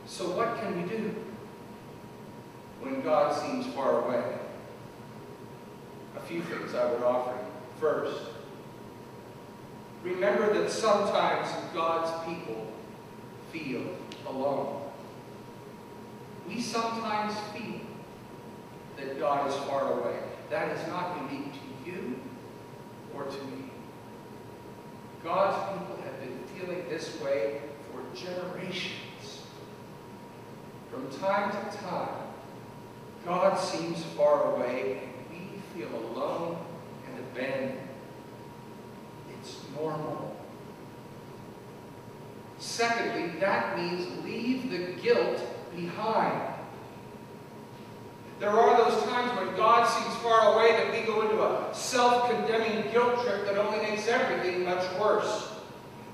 So what can we do when God seems far away? A few things I would offer you. First, remember that sometimes God's people feel alone. We sometimes feel that God is far away. That is not unique to you or to me. God's people have been feeling this way for generations. From time to time, God seems far away and we feel alone and abandoned. It's normal. Secondly, that means leave the guilt behind. There are those times when God seems far away that we go into a self-condemning guilt trip that only makes everything much worse.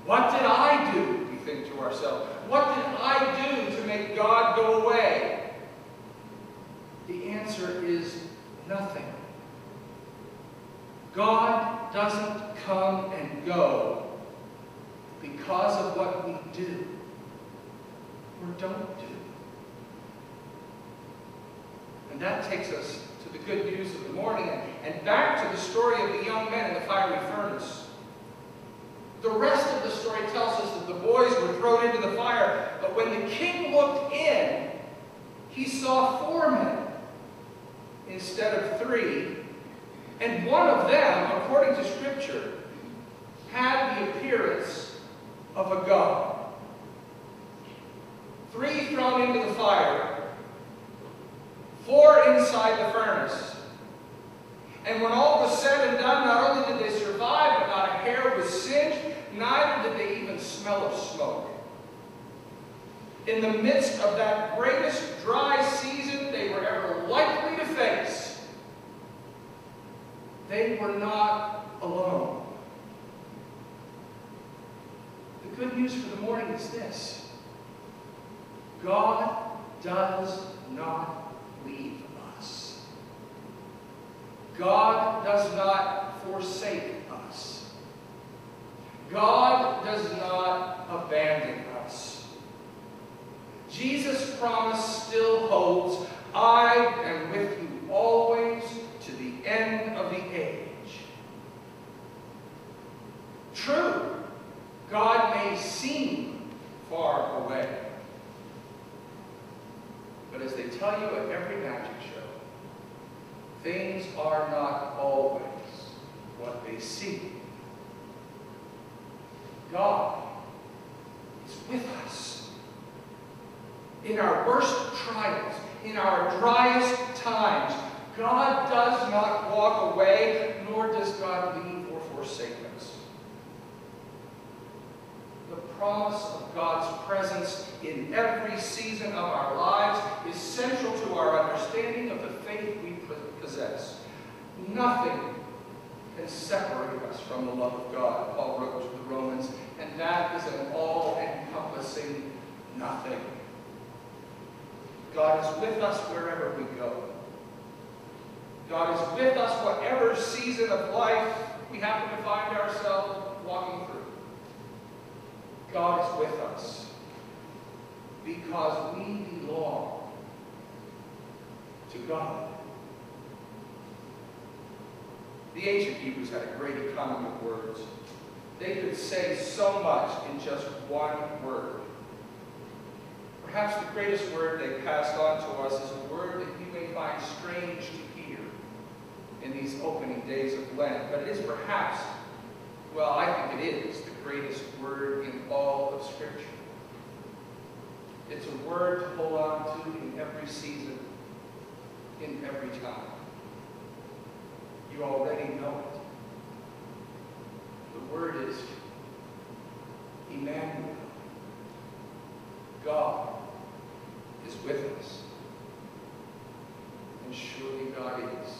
What did I do, we think to ourselves? What did I do to make God go away? The answer is nothing. God doesn't come and go because of what we do or don't do. And that takes us to the good news of the morning and back to the story of the young men in the fiery furnace. The rest of the story tells us that the boys were thrown into the fire, but when the king looked in, he saw 4 men instead of 3, and one of them, according to Scripture, had the appearance of a god. 3 thrown into the fire, 4 inside the furnace. And when all was said and done, not only did they survive, but not a hair was singed, neither did they even smell of smoke. In the midst of that greatest dry season they were ever likely to face, they were not alone. The good news for the morning is this: God does not leave us. God does not forsake us. God does not abandon us. Jesus' promise still holds. I am with you always to the end of the age. True, God may seem far away. But as they tell you at every magic show, things are not always what they seem. God is with us. In our worst trials, in our driest times, God does not walk away, nor does God leave or forsake us. The promise of God's presence in every season of our lives is central to our understanding of the faith we possess. Nothing can separate us from the love of God, Paul wrote to the Romans, and that is an all-encompassing nothing. God is with us wherever we go. God is with us whatever season of life we happen to find ourselves walking through. God is with us because we belong to God. The ancient Hebrews had a great economy of words. They could say so much in just one word. Perhaps the greatest word they passed on to us is a word that you may find strange to hear in these opening days of Lent, but it is perhaps, well, I think it is the greatest word in all of Scripture. It's a word to hold on to in every season, in every time. You already know it. The word is Emmanuel. God is with us. And surely God is.